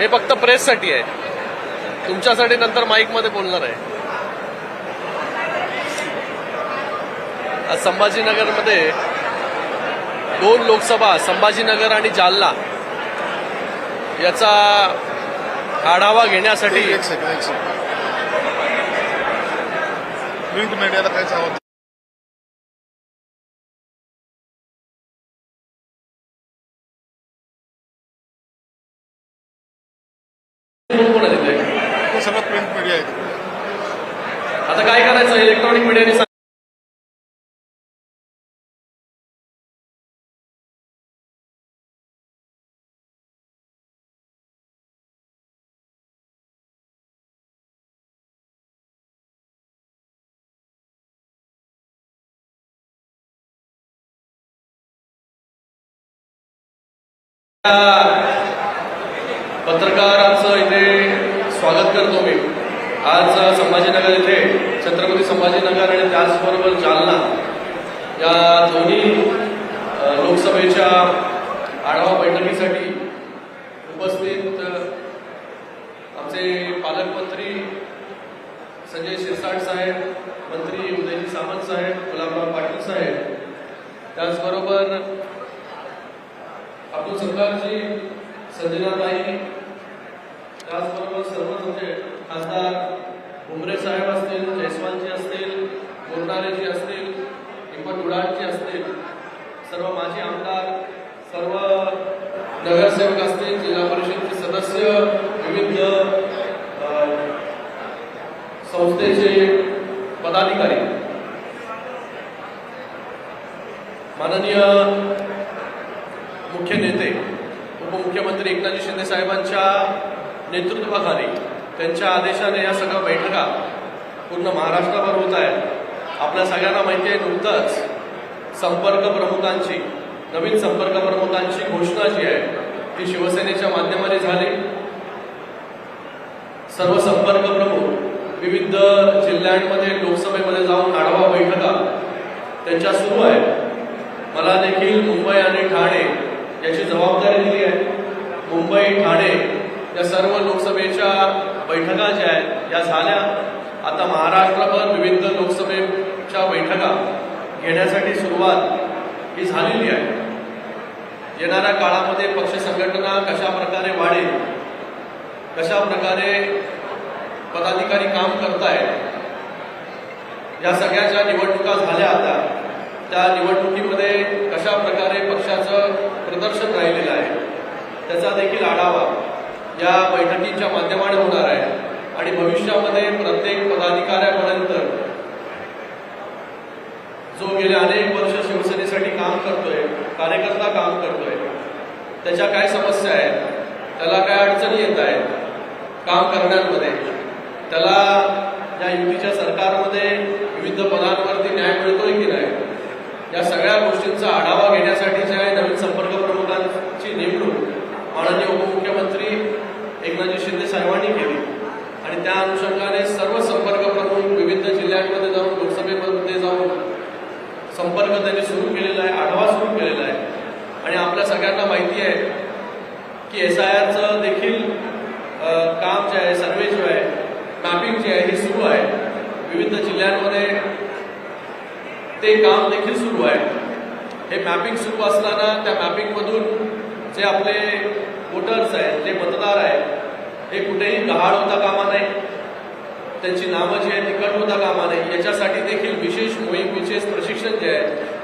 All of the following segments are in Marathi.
हे फक्त प्रेससाठी आहे, तुमच्यासाठी नंतर माईकमध्ये बोलणार आहे। आज संभाजीनगरमध्ये 2 लोकसभा, संभाजीनगर आणि जालना याचा आढावा घेण्यासाठी प्रिंट मीडियाला काय सांगतो? सगळं प्रिंट मीडिया आहे। आता काय करायचं, इलेक्ट्रॉनिक मीडियाने पत्रकारांचं इथे स्वागत करतो मी। आज संभाजीनगर इथे छत्रपती संभाजीनगर आणि त्याचबरोबर जालना या दोन्ही लोकसभेच्या आढावा बैठकीसाठी उपस्थित आमचे पालकमंत्री संजय शिरसाट साहेब, मंत्री उदयजी सामंत साहेब, गुलाबराव पाटील साहेब, त्याचबरोबर अब्दुल सत्तारजी, संजनाताई, त्याचबरोबर सर्वच म्हणजे खासदार भुमरे साहेब असतील, जयस्वालजी असतील, बोरनारेजी असतील, हिम्मत उडाणजी असतील, सर्व माजी आमदार, सर्व नगरसेवक असतील, जिल्हा परिषदेचे सदस्य, विविध संस्थेचे पदाधिकारी, माननीय मुख्य नेते उपमुख्यमंत्री एकनाथजी शिंदे साहेबांच्या नेतृत्वाखाली त्यांच्या आदेशाने या सगळ्या बैठका पूर्ण महाराष्ट्राभर होत आहेत। आपल्या सगळ्यांना माहिती आहे, नुकतंच नवीन संपर्क प्रमुखांची घोषणा जी आहे ती शिवसेनेच्या माध्यमाने झाली। सर्व संपर्क प्रमुख विविध जिल्ह्यांमध्ये लोकसभेमध्ये जाऊन आढावा बैठका त्यांच्या सुरू आहेत। मला देखील मुंबई आणि ठाणे याची जबाबदारी दिली आहे। मुंबई, ठाणे या सर्व लोकसभेच्या बैठका ज्या आहेत या झाल्या। आता महाराष्ट्रभर विविध लोकसभेच्या बैठका घेण्यासाठी सुरुवात ही झालेली आहे। येणाऱ्या काळामध्ये पक्ष संघटना कशा प्रकारे वाढेल, कशा प्रकारे पदाधिकारी काम करतायत, या सगळ्या ज्या निवडणुका झाल्या आता त्या निवडणुकीमध्ये कशा प्रकारे पक्षाचं प्रदर्शन राहिलेलं आहे त्याचा देखील आढावा या बैठकीच्या माध्यमाने होणार आहे। आणि भविष्यामध्ये प्रत्येक पदाधिकाऱ्यापर्यंत जो गेले अनेक वर्ष शिवसेनेसाठी काम करतोय, कार्यकर्ता काम करतोय, त्याच्या काय समस्या आहेत, त्याला काय अडचणी येत आहेत काम करण्यामध्ये, त्याला या युतीच्या सरकारमध्ये विविध पदांवरती न्याय मिळतोय की नाही, या सगळ्या गोष्टींचा आढावा घेण्यासाठी जे आहे नवीन संपर्क प्रमुखांची नेमणूक माननीय उपमुख्यमंत्री एकनाथजी शिंदे साहेबांनी केली। आणि त्या अनुषंगाने सर्व संपर्क प्रमुख विविध जिल्ह्यांमध्ये जाऊन, लोकसभेमध्ये जाऊन संपर्क त्यांनी सुरू केलेला आहे, आढावा सुरू केलेला आहे। आणि आपल्या सगळ्यांना माहिती आहे की SIRचं देखील काम जे आहे, सर्वे जो आहे, मॅपिंग जे आहे हे सुरू आहे। विविध जिल्ह्यांमध्ये ते काम देखील सुरू आहे। हे मॅपिंग सुरू असताना त्या मॅपिंगमधून जे आपले वोटर्स आहेत, जे मतदार आहेत, हे कुठेही गहाळ होता कामा नाही, त्यांची नावं जी आहे ती कट होता कामा नाही, याच्यासाठी देखील विशेष मोहीम, विशेष प्रशिक्षण जे आहे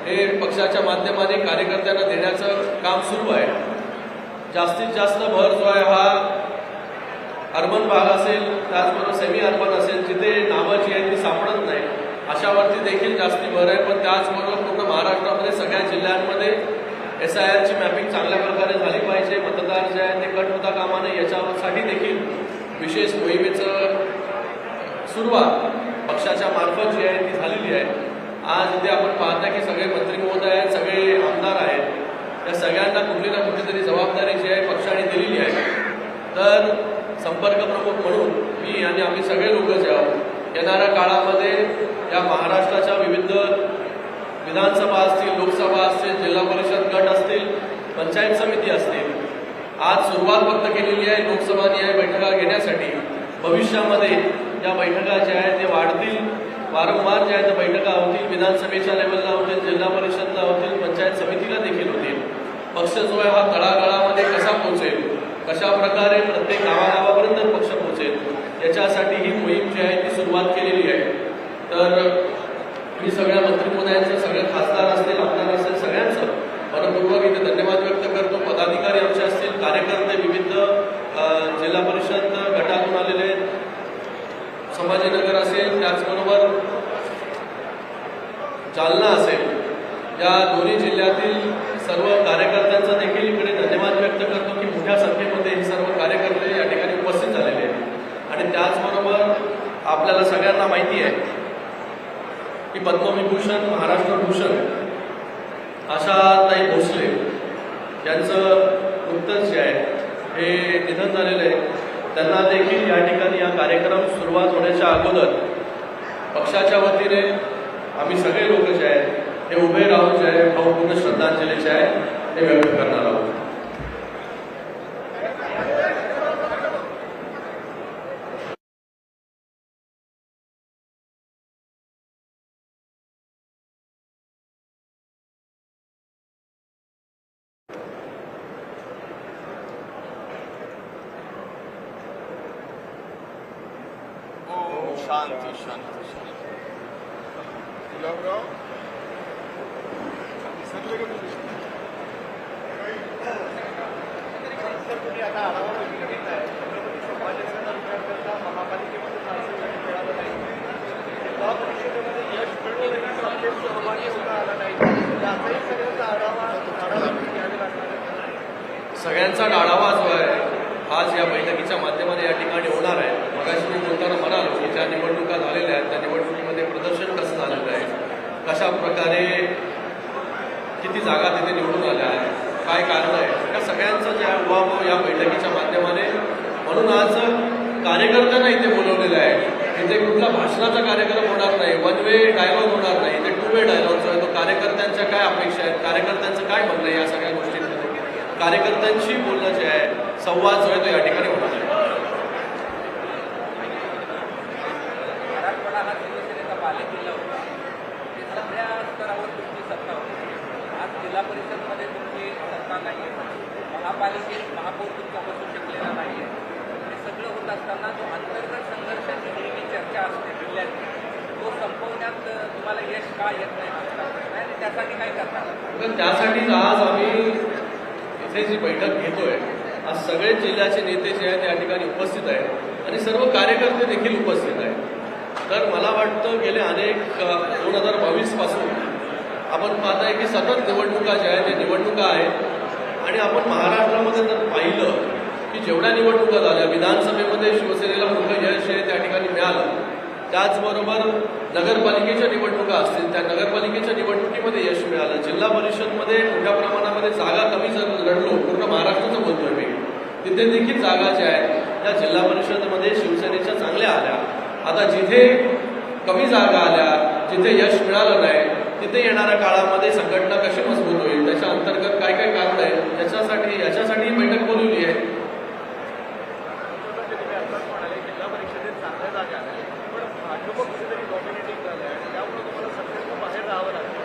हे पक्षाच्या माध्यमाने कार्यकर्त्यांना देण्याचं काम सुरू आहे। जास्तीत जास्त भर जो आहे हा अर्बन भाग असेल, त्याचबरोबर सेमी अर्बन असेल, जिथे नावं जी आहे ती सापडत नाही अशावरती देखील जास्ती भर आहे। पण त्याचबरोबर पूर्ण महाराष्ट्रामध्ये सगळ्या जिल्ह्यांमध्ये SIRची मॅपिंग चांगल्या प्रकारे झाली पाहिजे, मतदार जे आहे ते कट होता कामा नये, याच्यासाठी देखील विशेष मोहिमेचं सुरुवात पक्षाच्या मार्फत जी आहे ती झालेली आहे। आज इथे आपण पाहता की सगळे मंत्री महोदय आहेत, सगळे आमदार आहेत, या सगळ्यांना कुठली ना कुठलीतरी जबाबदारी जी आहे पक्षाने दिलेली आहे। तर संपर्क प्रमुख म्हणून मी आणि आम्ही सगळे लोक जे आहोत येणाऱ्या काळामध्ये या महाराष्ट्राच्या विविध विधानसभा असतील, लोकसभा असतील, जिल्हा परिषद गट असतील, पंचायत समिती असतील, आज सुरुवात फक्त केलेली आहे लोकसभा न्याय बैठका घेण्यासाठी. भविष्यामध्ये या बैठका ज्या आहेत ते वाढतील, वारंवार ज्या आहेत बैठका होतील, विधानसभेच्या लेवलला होतील, जिल्हा परिषदला होतील, पंचायत समितीला देखील होतील. पक्ष जो आहे हा तळागाळामध्ये कसा पोहोचेल, कशा प्रकारे प्रत्येक गावागावापर्यंत पक्ष पोहोचेल याच्यासाठी ही मोहीम जी आहे ती सुरुवात केलेली आहे. तर मी सगळ्या मंत्रिमहोदयांचं, सगळे खासदार असतील, आमदार असतील, सगळ्यांचं मनपूर्वक इथे धन्यवाद व्यक्त करतो. पदाधिकारी आमचे असतील, कार्यकर्ते विविध जिल्हा परिषद गटातून आलेले आहेत, संभाजीनगर असेल, त्याचबरोबर जालना असेल, या दोन्ही जिल्ह्यातील सर्व कार्यकर्त्यांचा देखील इकडे धन्यवाद व्यक्त करतो की मोठ्या संख्येमध्ये हे सर्व कार्यकर्ते या ठिकाणी उपस्थित झालेले आहेत. आणि त्याचबरोबर आपल्याला सगळ्यांना माहिती आहे की पद्मविभूषण, महाराष्ट्र भूषण आशाताई भोसले यांचं नुकतंच जे आहे हे निधन झालेलं आहे. त्यांना देखील या ठिकाणी हा कार्यक्रम सुरुवात होण्याच्या अगोदर पक्षाच्या वतीने आम्ही सगळे लोक जे आहेत हे उभे राहून जे आहे भावपूर्ण श्रद्धांजली जे आहे हे व्यक्त करणार आहोत. शांती शांती शांती. गुलाबराव विसरले का तुम्ही? तुम्ही आता आढावा बैठक घेत आहे. छत्रपती संभाजीनगर तालुक्याकरता महापालिकेमध्ये फारसं यश मिळालं नाही. जिल्हा परिषदेमध्ये यश मिळवूनही सत्तेत सहभागी होता आला नाही. त्याचाही सगळ्यांचा आढावा घ्यावे लागणार आहे. सगळ्यांचा आढावा जो आहे आज या बैठकीच्या माध्यमाने या ठिकाणी होणार आहे. मगाशी मी बोलताना म्हणालो की ज्या निवडणुका झालेल्या आहेत त्या निवडणुकीमध्ये प्रदर्शन कसं झालेलं आहे, कशा प्रकारे किती जागा तिथे निवडून आल्या आहेत, काय कारण आहे, या सगळ्यांचं जे आहे उहापोह या बैठकीच्या माध्यमाने. म्हणून आज कार्यकर्त्यांना इथे बोलवलेलं आहे. इथे कुठला भाषणाचा कार्यक्रम होणार नाही, वन वे डायलॉग होणार नाही, इथे टू वे डायलॉग जो आहे तो कार्यकर्त्यांच्या काय अपेक्षा आहेत, कार्यकर्त्यांचं काय म्हणणं आहे, या सगळ्या गोष्टींमध्ये कार्यकर्त्यांशी बोलणं जे आहे, संवाद जो आहे तो या ठिकाणी होणार आहे. मराठवाडा हा शिवसेनेचा बालेकिल्ला होता. ते सगळ्या स्तरावर तुमची सत्ता होती. आज जिल्हा परिषदमध्ये तुमची सत्ता नाही आहे, महापालिकेत महापौर तुमचा बसू शकलेला नाही आहे. हे सगळं होत असताना जो अंतर्गत संघर्षाची नेहमी चर्चा असते जिल्ह्यात, तो संपवण्यात तुम्हाला यश का येत नाही आणि त्यासाठी काय करणार? तर त्यासाठीच आज आम्ही इथे जी बैठक घेतोय, आज सगळेच जिल्ह्याचे नेते जे आहेत या ठिकाणी उपस्थित आहेत आणि सर्व कार्यकर्ते देखील उपस्थित आहेत. तर मला वाटतं गेले अनेक 2022 पासून आपण पाहताय की सतत निवडणुका ज्या आहेत त्या निवडणुका आहेत. आणि आपण महाराष्ट्रामध्ये जर पाहिलं की जेवढ्या निवडणुका झाल्या, विधानसभेमध्ये शिवसेनेला मोठं यश आहे त्या ठिकाणी मिळालं. त्याचबरोबर नगरपालिकेच्या निवडणुका असतील, त्या नगरपालिकेच्या निवडणुकीमध्ये यश मिळालं. जिल्हा परिषदमध्ये मोठ्या प्रमाणामध्ये जागा कमी लढलो, पूर्ण महाराष्ट्राचं बोलतोय मी, तिथे देखील जागा ज्या आहेत त्या जिल्हा परिषदेमध्ये शिवसेनेच्या चांगल्या आल्या. आता जिथे कमी जागा आल्या, जिथे यश मिळालं नाही, तिथे येणाऱ्या काळामध्ये संघटना कशी मजबूत होईल, त्याच्या अंतर्गत काय काय कारण आहे, याच्यासाठी ही बैठक बोलवली आहे. जिल्हा परिषदेत चांगल्या जागा आहे, पण भाजप कुठेतरी डॉमिनेटिंग झालं आहे, त्यामुळे तुम्हाला सत्तेतून बाहेर राहावं लागतं.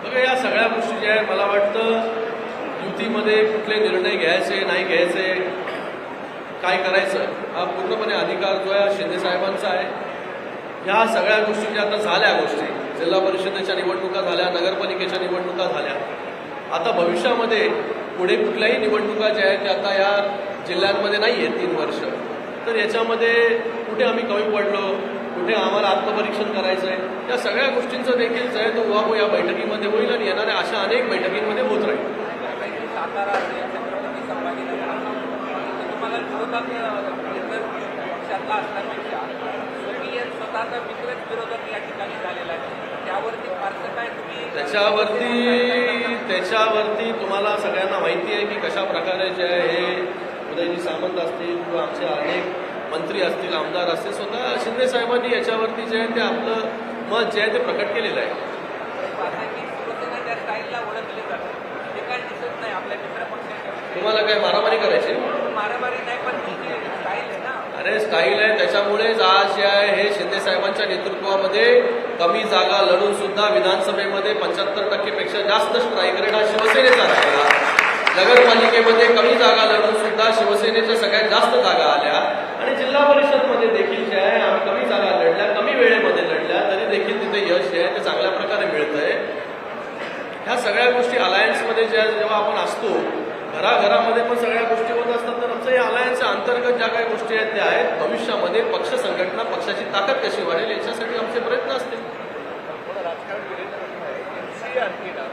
बघा, या सगळ्या गोष्टी ज्या आहेत मला वाटतं युतीमध्ये कुठले निर्णय घ्यायचे नाही घ्यायचे, काय करायचं हा पूर्णपणे अधिकार जो आहे शिंदे साहेबांचा आहे. ह्या सगळ्या गोष्टी ज्या आता झाल्या गोष्टी, जिल्हा परिषदेच्या निवडणुका झाल्या, नगरपालिकेच्या निवडणुका झाल्या, आता भविष्यामध्ये पुढे कुठल्याही निवडणुका ज्या आहेत त्या आता या जिल्ह्यांमध्ये नाही आहेत 3 वर्ष. तर याच्यामध्ये कुठे आम्ही कमी पडलो, कुठे आम्हाला आत्मपरीक्षण करायचं आहे, या सगळ्या गोष्टींचं देखील जे आहे तो उहापोह या बैठकीमध्ये होईल आणि येणाऱ्या अशा अनेक बैठकींमध्ये होत राहील. सातारा असेल, छत्रपती संभाजीनगर असेल, तुम्हाला विरोधात इतर पक्षातला असल्यापेक्षा तुम्ही स्वतःचा मित्रच विरोधक या ठिकाणी झालेला आहे. त्यावरती फारसं काय तुम्ही त्याच्यावरती तुम्हाला सगळ्यांना माहिती आहे की कशा प्रकारे जे आहे हे उदयजी सामंत असतील किंवा आमचे अनेक मंत्री असतील, आमदार असतील, स्वतः शिंदे साहेबांनी याच्यावरती जे आहे ते आपलं मत जे आहे ते प्रकट केलेलं आहे. शिवसेना त्या स्टाईलला ओळखले जातात, ते काय दिसत नाही आपल्या मित्र पक्षाच्या तुम्हाला काय मारामारी करायची? मारामारी नाही, पण ती जी स्टाईल आहे ना, अरे स्टाईल आहे, त्याच्यामुळेच आज जे आहे हे शिंदे साहेबांच्या नेतृत्वामध्ये कमी जागा लढून सुद्धा विधानसभेमध्ये 75% पेक्षा जास्त स्ट्राईक रेट हा शिवसेनेचा राहिला. नगरपालिकेमध्ये कमी जागा लढून सुद्धा शिवसेनेच्या सगळ्यात जास्त जागा आल्या आणि जिल्हा परिषदमध्ये देखील जे आहे आम्ही कमी जागा लढल्या, कमी वेळेमध्ये लढल्या, तरी देखील तिथे यश जे आहे ते चांगल्या प्रकारे मिळतंय. ह्या सगळ्या गोष्टी अलायन्समध्ये जेव्हा आपण असतो, घराघरामध्ये पण सगळ्या गोष्टी होत असतात, तर आमच्या या अलायन्सच्या अंतर्गत ज्या काही गोष्टी आहेत त्या आहेत. भविष्यामध्ये पक्ष संघटना, पक्षाची ताकद कशी वाढेल याच्यासाठी आमचे प्रयत्न असतील. थोडं राजकारण केलेलं आहे. NCERT ला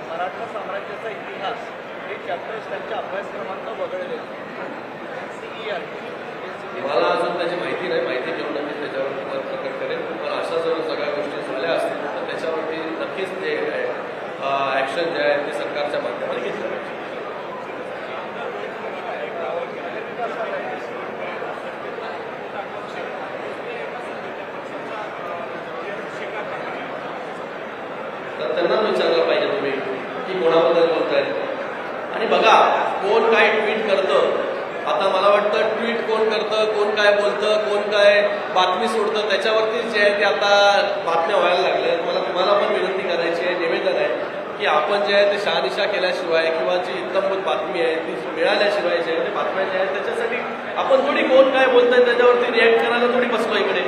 मराठा साम्राज्याचा इतिहास हे चॅप्टर्स त्यांच्या अभ्यासक्रमांना वगळले. NCERT मला अजून त्याची माहिती नाही, माहिती घेऊन नक्कीच त्याच्यावरती मत प्रकट करेन. पण अशा जर सगळ्या गोष्टी झाल्या असतील तर त्याच्यावरती नक्कीच जे आहे ॲक्शन जे आहे ते सरकारच्या माध्यमाने घेतलं पाहिजे. तर त्यांना विचारलं पाहिजे तुम्ही की कोणाबद्दल बोलताय. आणि बघा कोण काय ट्विट करतं. आता मला वाटतं ट्विट कोण करतं, कोण काय बोलतं, कोण काय बातमी सोडतं, त्याच्यावरती जे आहे ते आता बातम्या व्हायला लागल्या. तुम्हाला पण विनंती करायची आहे, निवेदन आहे की आपण जे आहे ते शहानिशा केल्याशिवाय किंवा जी इत्तमभूत बातमी आहे ती मिळाल्याशिवाय जे आहे ते बातम्या जे आहेत त्याच्यासाठी आपण थोडी कोण काय बोलतंय त्याच्यावरती रिॲक्ट करायला थोडी बसलो इकडे.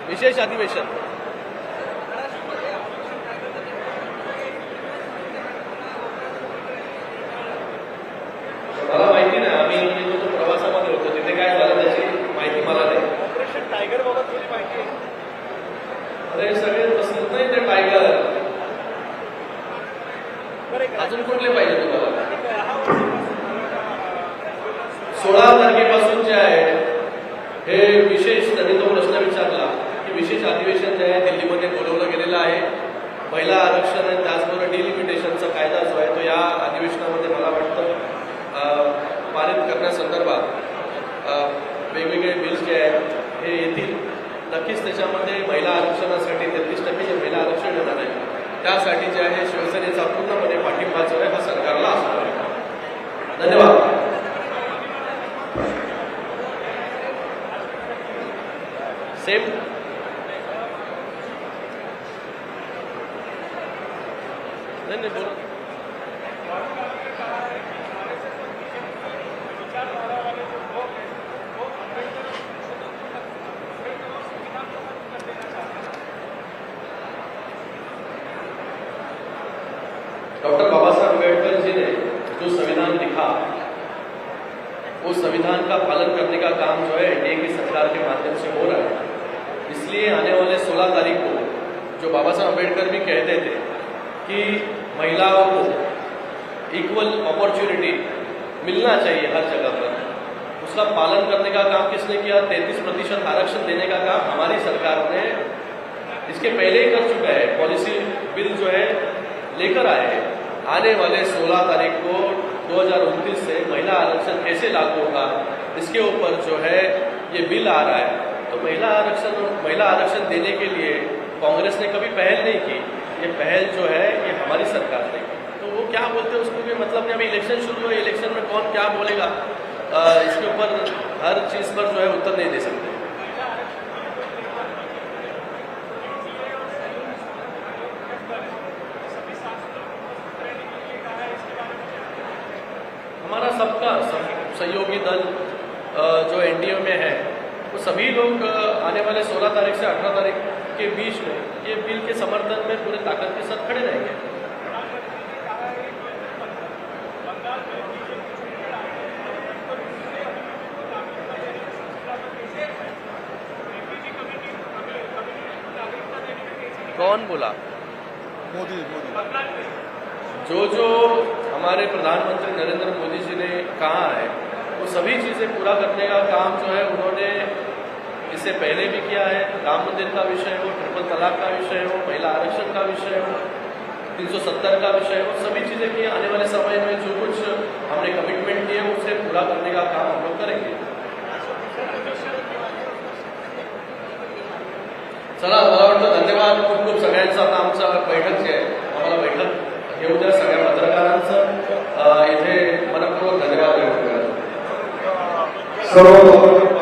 विशेष अधिवेशन मला माहिती नाही. आम्ही जो प्रवासामध्ये होतो तिथे काय झालं त्याची माहिती मला नाही. ऑपरेशन टायगर बाबत थोडी माहिती आहे. अरे सगळे बसलेत नाही ते टायगर. अजून कुठले पाहिजे तुम्हाला? 16 तारखेपासून जे आहे हे विशेष, त्यांनी तो प्रश्न विचारला की विशेष अधिवेशन जे आहे दिल्लीमध्ये बोलवलं गेलेलं आहे. महिला आरक्षण आणि त्याचबरोबर डिलिमिटेशनचा कायदा जो आहे तो या अधिवेशनामध्ये मला वाटतं पारित करण्यासंदर्भात वेगवेगळे बिल्स जे आहेत हे येतील. नक्कीच त्याच्यामध्ये महिला आरक्षणासाठी 33% जे महिला आरक्षण येणार आहे त्यासाठी जे आहे शिवसेनेचा पूर्णपणे पाठिंबा जो आहे हा सरकारला असतो. धन्यवाद. सेम नाही बोला. डॉक्टर बाबा साहब अम्बेडकर जी ने जो संविधान लिखा वो संविधान का पालन करने का काम जो है एनडीए की सरकार के माध्यम से हो रहा है. इसलिए आने वाले 16 तारीख को जो बाबा साहब अम्बेडकर भी कहते थे कि महिलाओं को इक्वल अपॉर्चुनिटी मिलना चाहिए हर जगह पर, उसका पालन करने का काम किसने किया? 33% आरक्षण देने का काम हमारी सरकार ने इसके पहले ही कर चुका है. पॉलिसी बिल जो है लेकर आए हैं. आने वाले 16 तारीख को 2029 से महिला आरक्षण कैसे लागू होगा इसके ऊपर जो है ये बिल आ रहा है. तो महिला आरक्षण देने के लिए कांग्रेस ने कभी पहल नहीं की. ये पहल जो है ये हमारी सरकार ने की. तो वो क्या बोलते हैं उसको भी मतलब नहीं. अभी इलेक्शन शुरू हुआ, इलेक्शन में कौन क्या बोलेगा इसके ऊपर हर चीज़ पर जो है उत्तर नहीं दे सकते. हमारा सबका सहयोगी दल जो एनडीए में है वो सभी लोग आने वाले 16 तारीख से 18 तारीख के बीच में ये बिल के समर्थन में पूरे ताकत के साथ खड़े रहेंगे. कौन बोला? मोदी जो हमारे प्रधानमंत्री नरेंद्र मोदी जी ने कहा है वो सभी चीज़ें पूरा करने का काम जो है उन्होंने इससे पहले भी किया है. राम मंदिर का विषय हो, ट्रिपल तलाक का विषय हो, महिला आरक्षण का विषय हो, 370 का विषय हो, सभी चीज़ें की. आने वाले समय में जो कुछ हमने कमिटमेंट किए उसे पूरा करने का काम हम लोग करेंगे. चला मला वाटतं धन्यवाद. खूप खूप सगळ्यांचं आता आमचं बैठक जी आहे आम्हाला बैठक घेऊ द्या. सगळ्या पत्रकारांचं इथे मनपूर्वक धन्यवाद व्यक्त करतो. सर्व